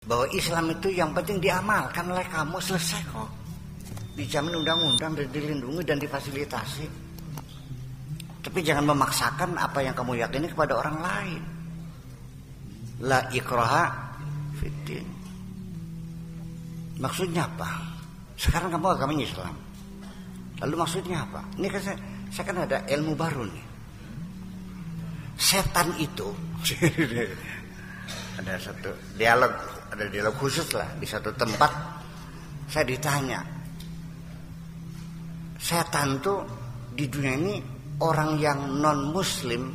bahwa Islam itu yang penting diamalkan oleh kamu, selesai kok. Dijamin undang-undang dan dilindungi dan difasilitasi. Tapi jangan memaksakan apa yang kamu yakini kepada orang lain. La ikraha fiddin. Maksudnya apa? Sekarang kamu agamanya Islam. Lalu maksudnya apa? Ini kan saya kan ada ilmu baru nih. Setan itu ada dialog khusus lah di satu tempat. Saya ditanya, setan tuh di dunia ini orang yang non muslim,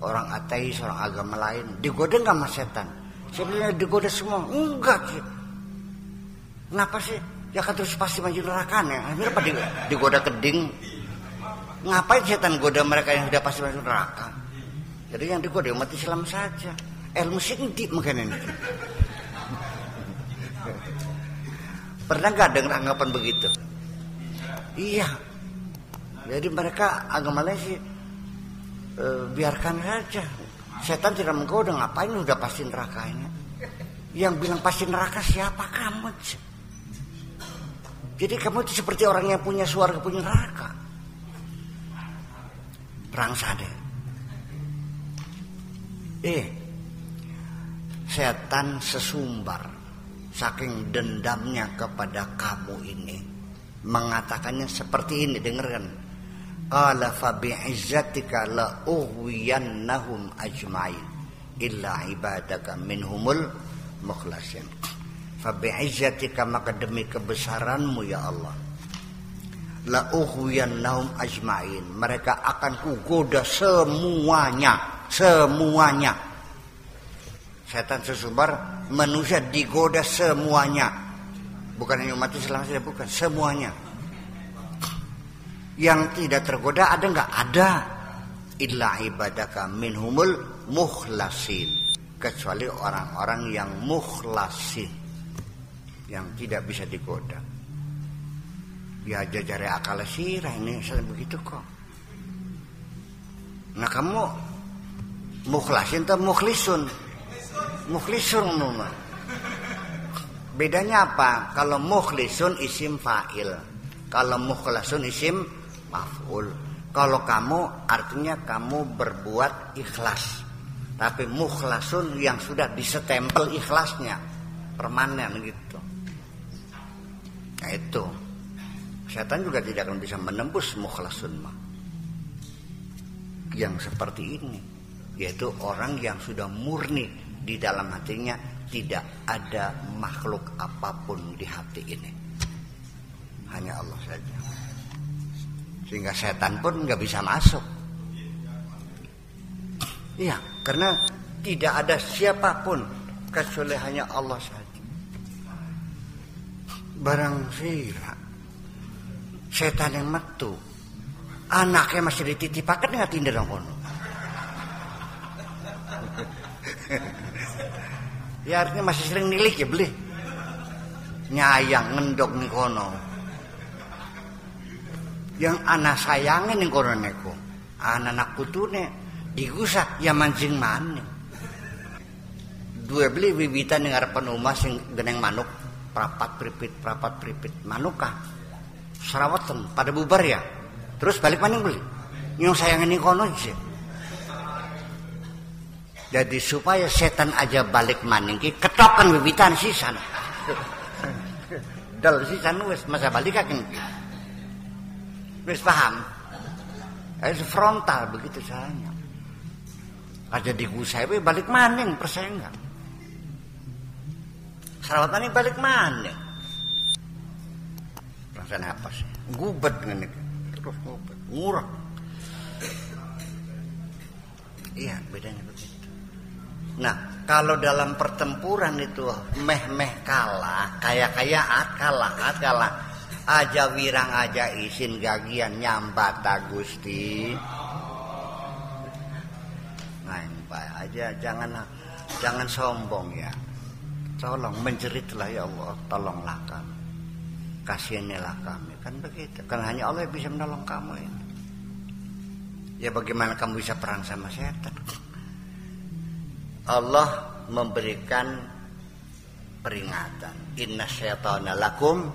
orang ateis, orang agama lain, digoda nggak sama setan? Saya bilang digoda semua. Enggak sih. Kenapa sih? Ya kan terus pasti maju neraka ya. Akhirnya apa digoda keding? Ngapain setan goda mereka yang sudah pasti masuk neraka? Jadi yang digoda umat Islam saja. Ilmu singdi mungkin ini. Pernah nggak dengar anggapan begitu? Iya. Jadi mereka agama lain sih biarkan saja. Setan tidak menggoda, ngapain udah pasti nerakanya. Yang bilang pasti neraka siapa? Kamu. Jadi kamu itu seperti orang yang punya surga, punya neraka. Perang sadar. Setan sesumbar saking dendamnya kepada kamu ini mengatakannya seperti ini, dengarkan. Qala fa bi'izzatika la ughwiyannahum ajma'in illa ibadaka minhumul mukhlasin. Fa bi'izzatika, maka demi kebesaranmu ya Allah, la ughwiyannahum ajma'in, mereka akan kugoda semuanya. Setan sesumbar, manusia digoda semuanya. Bukan hanya umat Islam saja, bukan, semuanya. Yang tidak tergoda ada enggak? Ada. Illa ibadaka minhumul mukhlasin, kecuali orang-orang yang mukhlasin, yang tidak bisa digoda. Dia jajari akal sirah ini saya begitu kok. Nah kamu mukhlasin atau mukhlisun? Mukhlisun umumnya. Bedanya apa? Kalau mukhlisun isim fa'il, kalau mukhlasun isim maf'ul. Kalau kamu artinya kamu berbuat ikhlas, tapi mukhlasun yang sudah disetempel ikhlasnya, permanen gitu. Nah itu setan juga tidak akan bisa menembus mukhlasun yang seperti ini, yaitu orang yang sudah murni di dalam hatinya, tidak ada makhluk apapun di hati ini, hanya Allah saja. Sehingga setan pun nggak bisa masuk. Iya, karena tidak ada siapapun kecuali hanya Allah saja. Barang sira setan yang metu, anaknya masih dititipakan nggak tindak kono. Ya artinya masih sering nilik ya beli, nyayang ngendok nih kono. Yang anak sayangin nih kono neko, anak putune digusak ya mancing maning. Dua beli bibitan yang harapan umas yang geneng manuk, prapat pripit manukah serawatan pada bubar ya, terus balik maning beli yang sayangin nih kono aja. Jadi supaya setan aja balik maning ketokan bibitan sisan. Dal sisan wis masa balik kan. Wis paham? Harus frontal begitu caranya. Aja digusai balik maning persengan. Sarawatannya balik maning. Perasaan apa sih? Gubet ngene. Terus gubet, ngurang. Iya, bedanya begitu. Nah, kalau dalam pertempuran itu meh kalah, kalah, aja wirang aja isin gagian nyambat Gusti. Nah, aja jangan sombong ya. Tolong menjeritlah ya Allah, tolonglah kami. Kasihanilah kami, kan begitu. Kan hanya Allah yang bisa menolong kamu ini. Ya bagaimana kamu bisa perang sama setan? Allah memberikan peringatan. Inna syaitana lakum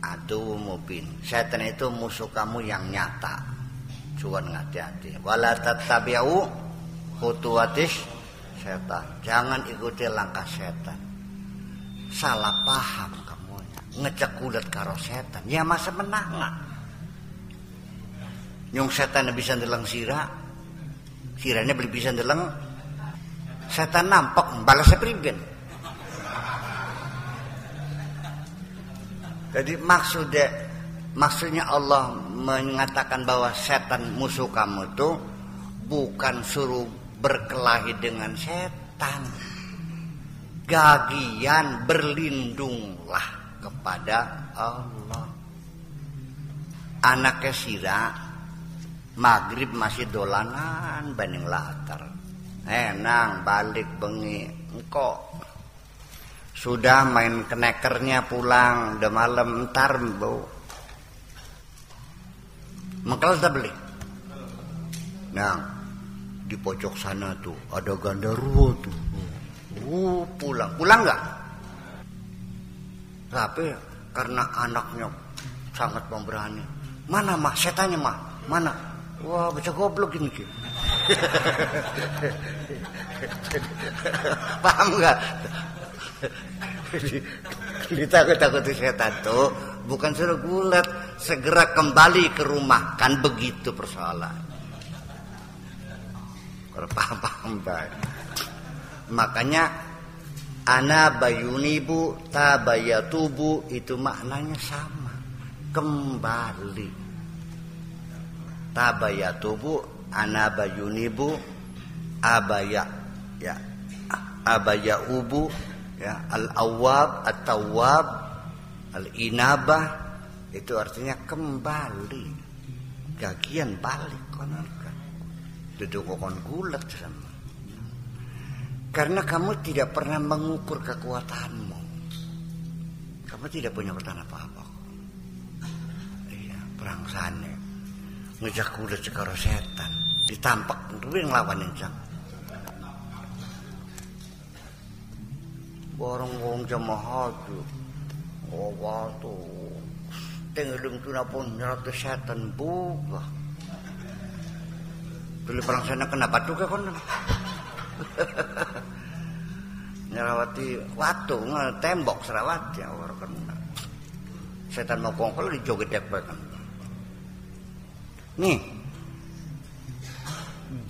adu mubin. Setan itu musuh kamu yang nyata. Cuman hati-hati. Wala tattabi'u khutuwatis setan. Jangan ikuti langkah setan. Salah paham kamu. Ngecek kulit karo setan. Ya masa menang. Nyung setan bisa ndeleng sira. Siranya beli bisa ndeleng. Setan nampak balasnya priben. Jadi maksudnya Allah mengatakan bahwa setan musuh kamu itu bukan suruh berkelahi dengan setan. Gagian berlindunglah kepada Allah. Anaknya sira maghrib masih dolanan banding latar. Nang balik bengi engkau sudah main kenekernya pulang udah malam entar bau mengkel udah beli. Nah di pojok sana tuh ada gandaruo tuh pulang nggak? Tapi karena anaknya sangat pemberani, mana mah setannya mah mana? Wah baca goblok ini. Paham nggak? Ditakut-takuti setan tuh bukan suruh gulat, segera kembali ke rumah, kan begitu persoalan. Kalau paham baik. Makanya ana bayunibu tabayatubu itu maknanya sama, kembali. Tabayatubu ana bayunibu abaya ya abaya ubu ya al-awwab at-tawwab al-inabah itu artinya kembali, gagian balik konon kan duduk kon gulat sama. Karena kamu tidak pernah mengukur kekuatanmu, kamu tidak punya kekuatan apa-apa. Iya berangsane ngejak gulat sekaro setan ditampak tapi ngelawan encang. Borong-borong jamaah tuh, oh waktu tenggelam tu napun nyerat setan buka. Beli perang sana kenapa tuh kan? Nyerawati waktu tembok serawat ya orang kena. Setan mau kongkol dijoget dek kan. Nih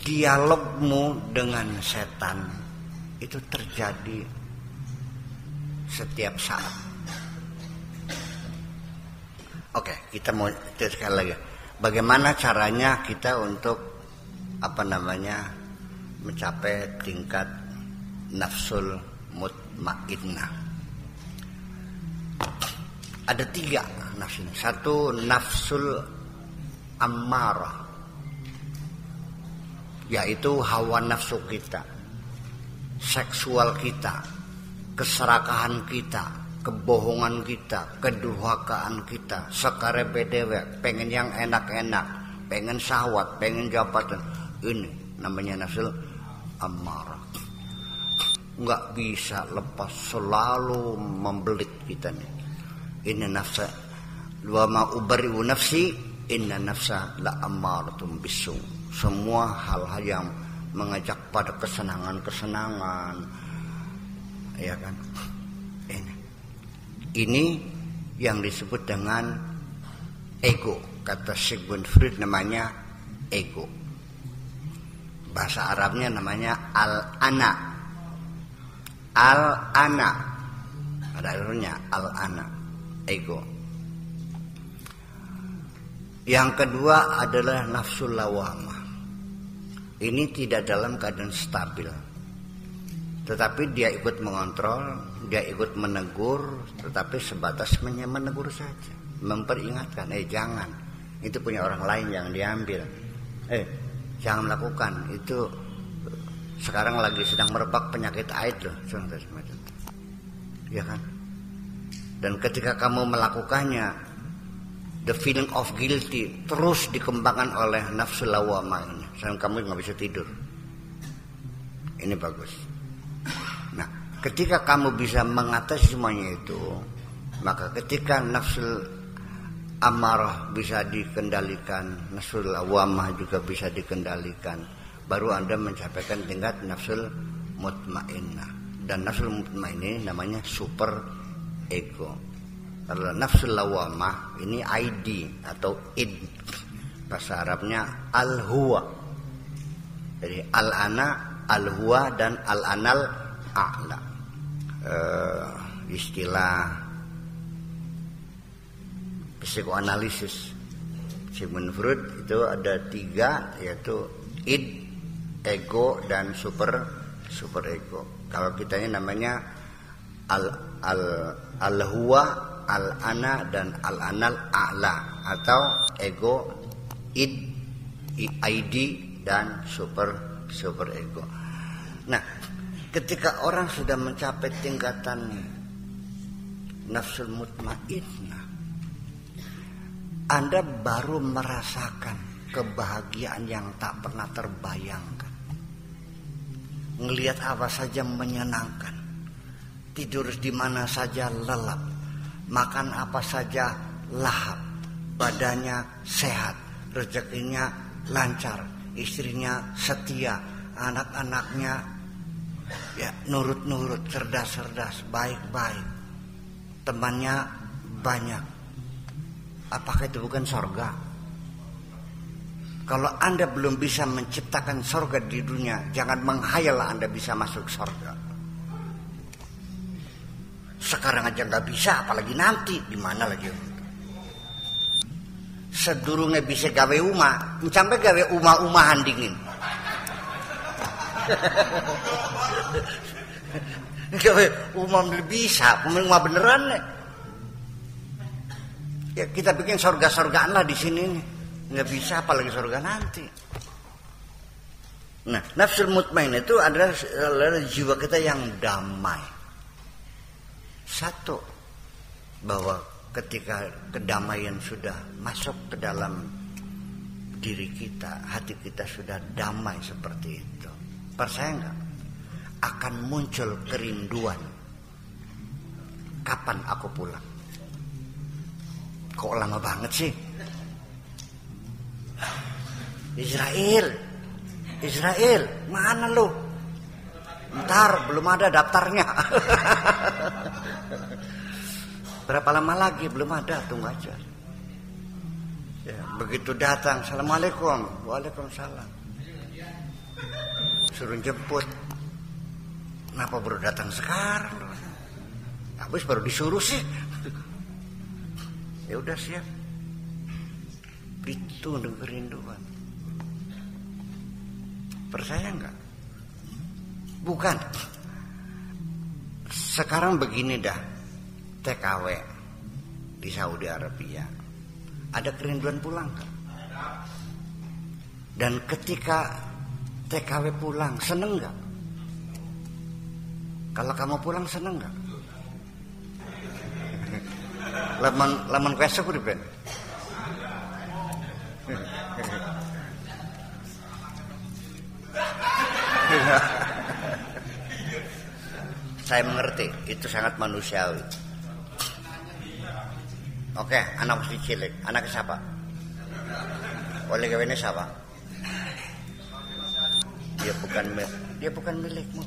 dialogmu dengan setan itu terjadi setiap saat. Oke, kita mau sekali lagi. Bagaimana caranya kita untuk mencapai tingkat nafsul mutmainnah? Ada 3 nafsu. 1 nafsul ammarah, yaitu hawa nafsu kita, seksual kita, keserakahan kita, kebohongan kita, kedurhakaan kita, sakarebe dewek, pengen yang enak-enak, pengen syahwat, pengen jabatan. Ini namanya nafsul ammarah. Nggak bisa lepas, selalu membelit kita nih. Ini nafsa wa ma ubari'u nafsi inna nafsa la ammaratun bisu. Semua hal-hal yang mengajak pada kesenangan-kesenangan, ya kan? Ini yang disebut dengan ego. Kata Sigmund Freud namanya ego. Bahasa Arabnya namanya al-ana. Al-ana. Ada artinya al-ana, ego. Yang kedua adalah nafsul lawamah. Ini tidak dalam keadaan stabil, tetapi dia ikut mengontrol, dia ikut menegur, tetapi sebatas menegur saja, memperingatkan, jangan, itu punya orang lain yang diambil, jangan melakukan itu, sekarang lagi sedang merebak penyakit AIDS loh, ya kan? Dan ketika kamu melakukannya, the feeling of guilty terus dikembangkan oleh nafsu lawamah ini, sampai kamu nggak bisa tidur. Ini bagus. Nah, ketika kamu bisa mengatasi semuanya itu, maka ketika nafsul amarah bisa dikendalikan, nafsul lawamah juga bisa dikendalikan, baru Anda mencapaikan tingkat nafsul mutmainnah. Dan nafsul mutmainnah namanya super ego. Kalau nafsul lawamah ini ID atau id, bahasa Arabnya al-huwa. Jadi al-ana, al-huwa, dan al-anal a'la. Istilah psikoanalisis Sigmund Freud itu ada 3, yaitu id, ego, dan super ego. Kalau kitanya namanya al-huwa, al-ana, dan al-anal a'la, atau ego, id, id, dan super ego. Nah, ketika orang sudah mencapai tingkatan nafsul mutmainnah, Anda baru merasakan kebahagiaan yang tak pernah terbayangkan. Ngelihat apa saja menyenangkan, tidur di mana saja lelap, makan apa saja lahap, badannya sehat, rezekinya lancar, istrinya setia, anak-anaknya ya nurut-nurut, cerdas-cerdas, baik-baik, temannya banyak. Apakah itu bukan sorga? Kalau Anda belum bisa menciptakan sorga di dunia, jangan menghayal Anda bisa masuk sorga. Sekarang aja nggak bisa, apalagi nanti, gimana lagi? Sedurungnya bisa gawe umah, sampai gawe umah-umahan dingin. Gawe umah bisa, umah beneran nih. Ya kita bikin sorga-sorgaan lah di sini nih. Nggak bisa, apalagi sorga nanti. Nah, nafsul mutmainnah itu adalah jiwa kita yang damai. Satu, bahwa ketika kedamaian sudah masuk ke dalam diri kita, hati kita sudah damai seperti itu, percaya nggak? Akan muncul kerinduan. Kapan aku pulang? Kok lama banget sih? Israel, mana lu? Ntar belum ada daftarnya. Berapa lama lagi? Belum ada, tunggu aja. Ya, begitu datang, assalamualaikum, waalaikumsalam. Suruh jemput. Kenapa baru datang sekarang? Habis baru disuruh sih. Ya udah siap. Itu kerinduan. Percaya enggak? Bukan. Sekarang begini dah. TKW di Saudi Arabia. Ada kerinduan pulang kan? Dan ketika TKW pulang, seneng enggak? Kalau kamu pulang seneng enggak? Laman kuesek udah ben. Saya mengerti, itu sangat manusiawi. Oke, anak mesti cilik. Anaknya siapa? Oleh kawinnya siapa? Dia bukan milikmu.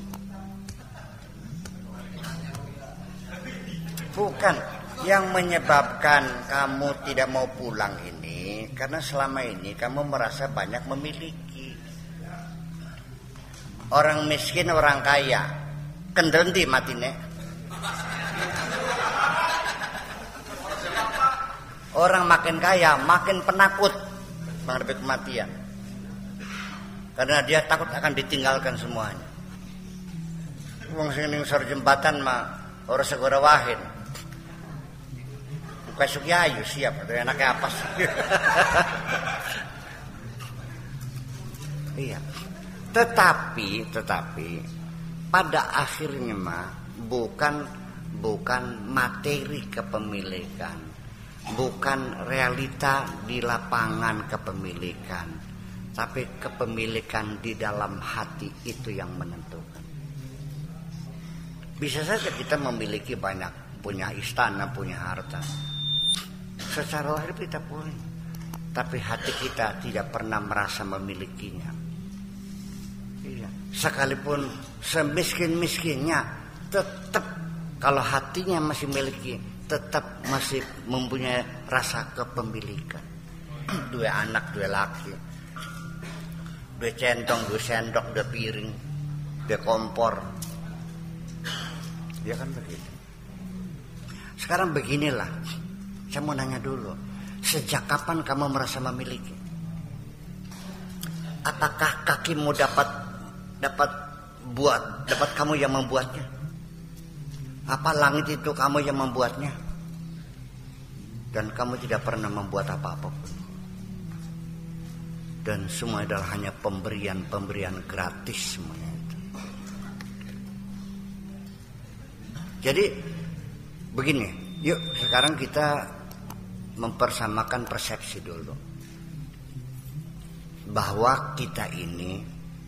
Bukan. Yang menyebabkan kamu tidak mau pulang ini karena selama ini kamu merasa banyak memiliki. Orang miskin, orang kaya, kendenti matine. Orang makin kaya, makin penakut menghadapi kematian. Karena dia takut akan ditinggalkan semuanya. Wong sing ning sor jembatan mah ora segera wahin. Besok ya ayo siap, atau enaknya apa sih? Iya. Tetapi pada akhirnya mah bukan materi kepemilikan, bukan realita di lapangan kepemilikan, tapi kepemilikan di dalam hati itu yang menentukan. Bisa saja kita memiliki banyak, punya istana, punya harta. Secara lahir kita punya, tapi hati kita tidak pernah merasa memilikinya. Iya. Sekalipun semiskin-miskinnya, tetap kalau hatinya masih memiliki, tetap masih mempunyai rasa kepemilikan. Dua anak, dua laki, dua centong, dua sendok, dua piring, dua kompor. Ya kan begitu. Sekarang beginilah, saya mau nanya dulu, sejak kapan kamu merasa memiliki? Apakah kakimu dapat kamu yang membuatnya? Apa langit itu kamu yang membuatnya? Dan kamu tidak pernah membuat apa-apa pun. Dan semua adalah hanya pemberian gratis semuanya itu. Jadi begini, yuk sekarang kita mempersamakan persepsi dulu. Bahwa kita ini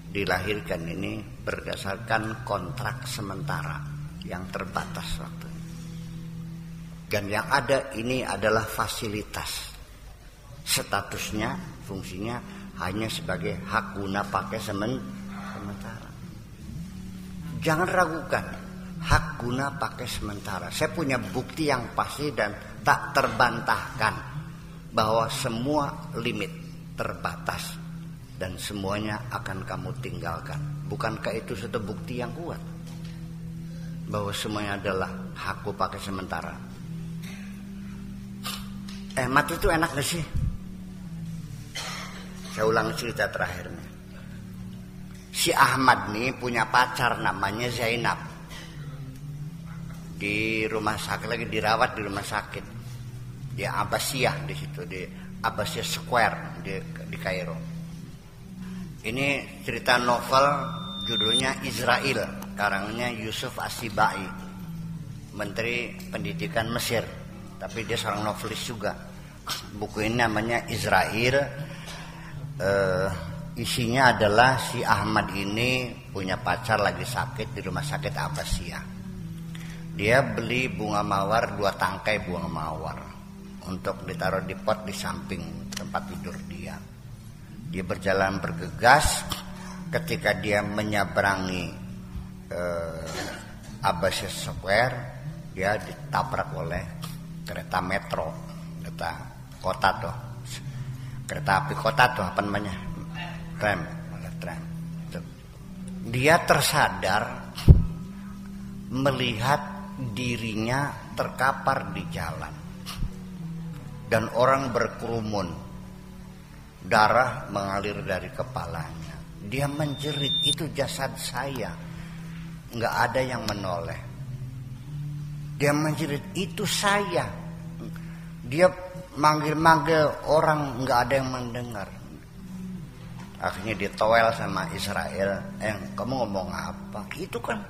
dilahirkan ini berdasarkan kontrak sementara yang terbatas waktunya. Dan yang ada ini adalah fasilitas. Statusnya, fungsinya hanya sebagai hak guna pakai sementara. Jangan ragukan, hak guna pakai sementara. Saya punya bukti yang pasti dan tak terbantahkan bahwa semua limit terbatas dan semuanya akan kamu tinggalkan. Bukankah itu suatu bukti yang kuat bahwa semuanya adalah hakku pakai sementara? Mati itu enak gak sih? Saya ulang cerita terakhirnya. Si Ahmad nih punya pacar namanya Zainab. Di rumah sakit, lagi dirawat di rumah sakit. Di Abbasiyah di situ, di Abbasiyah Square di Kairo. Ini cerita novel judulnya Israel, karangnya Yusuf Asibai, Menteri Pendidikan Mesir. Tapi dia seorang novelis juga. Buku ini namanya Israel. Isinya adalah si Ahmad ini punya pacar lagi sakit di rumah sakit Abbasiyah. Dia beli bunga mawar, 2 tangkai bunga mawar untuk ditaruh di pot di samping tempat tidur dia. Dia berjalan bergegas. Ketika dia menyeberangi Abbasiyah Square, dia ditabrak oleh kereta metro, kereta kota tuh, kereta api kota tuh apa namanya, tram. Dia tersadar melihat dirinya terkapar di jalan dan orang berkerumun, darah mengalir dari kepalanya. Dia menjerit, itu jasad saya, nggak ada yang menoleh. Dia menjerit, itu saya. Dia manggil-manggil orang, nggak ada yang mendengar. Akhirnya ditoel sama Israel. Kamu ngomong apa? Itu kan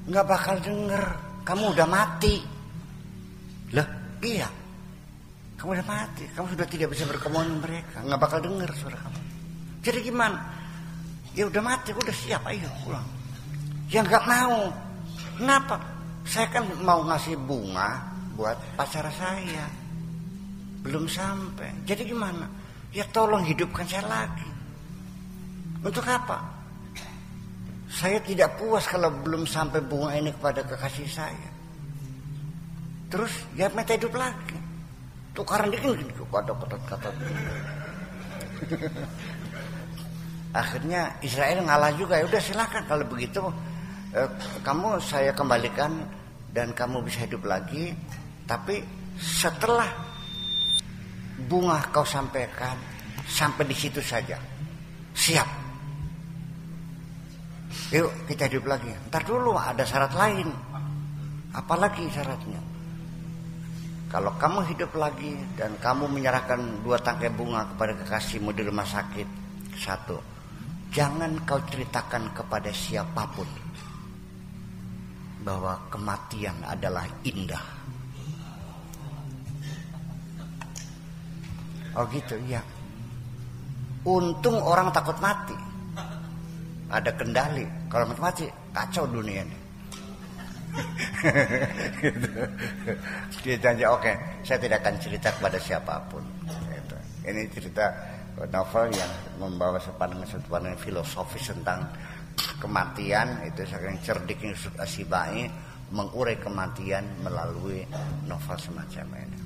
nggak bakal denger. Kamu udah mati. Lah, iya. Kamu udah mati. Kamu sudah tidak bisa berkomunikasi mereka. Nggak bakal denger suara kamu. Jadi gimana? Ya udah mati, udah siap, ayo pulang. Ya nggak mau. Kenapa? Saya kan mau ngasih bunga buat pacar saya. Belum sampai. Jadi gimana? Ya tolong hidupkan saya lagi. Untuk apa? Saya tidak puas kalau belum sampai bunga ini kepada kekasih saya. Terus ya minta hidup lagi. Tukaran dikit kata. Akhirnya Israel ngalah juga. Ya udah silakan kalau begitu, kamu saya kembalikan dan kamu bisa hidup lagi. Tapi setelah bunga kau sampaikan, sampai di situ saja. Siap. Yuk kita hidup lagi. Ntar dulu ada syarat lain. Apalagi syaratnya? Kalau kamu hidup lagi dan kamu menyerahkan 2 tangkai bunga kepada kekasihmu di rumah sakit, 1, jangan kau ceritakan kepada siapapun bahwa kematian adalah indah. Oh gitu, iya. Untung orang takut mati. Ada kendali. Kalau mati kacau dunia ini. Gitu. Dia janji oke, saya tidak akan cerita kepada siapapun. Gitu. Ini cerita novel yang membawa pandangan filosofis tentang kematian. Itu saking cerdiknya Yusuf Ashibai mengurai kematian melalui novel semacam ini.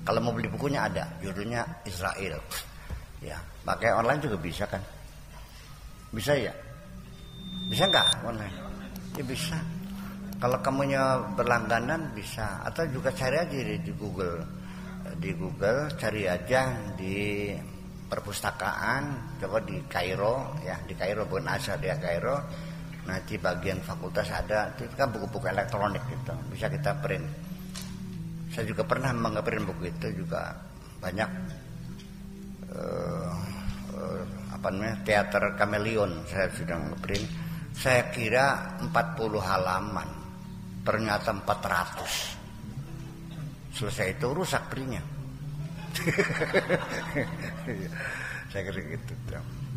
Kalau mau beli bukunya ada, judulnya Israel. Ya, pakai online juga bisa kan? Bisa ya? Bisa nggak online? Ya bisa. Kalau kamunya berlangganan bisa, atau juga cari aja di Google. Di Google cari aja di perpustakaan, coba di Kairo ya, di Kairo bukan Azhar ya, Kairo. Nanti bagian fakultas ada, itu kan buku-buku elektronik gitu, bisa kita print. Saya juga pernah nge-print buku itu juga banyak. Teater Kameleon saya sudah nge-print. Saya kira 40 halaman, ternyata 400. Selesai itu rusak printnya. Saya kira gitu.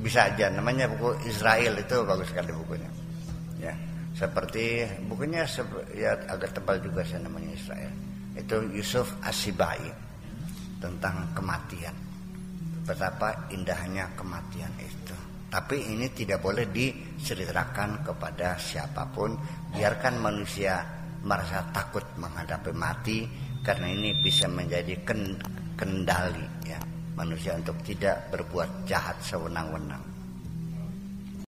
Bisa aja, namanya buku Israel, itu bagus sekali bukunya. Ya, seperti bukunya ya agak tebal juga sih, namanya Israel. Itu Yusuf Ashibai tentang kematian. Betapa indahnya kematian itu. Tapi ini tidak boleh diceritakan kepada siapapun. Biarkan manusia merasa takut menghadapi mati, karena ini bisa menjadi kendali ya manusia untuk tidak berbuat jahat sewenang-wenang.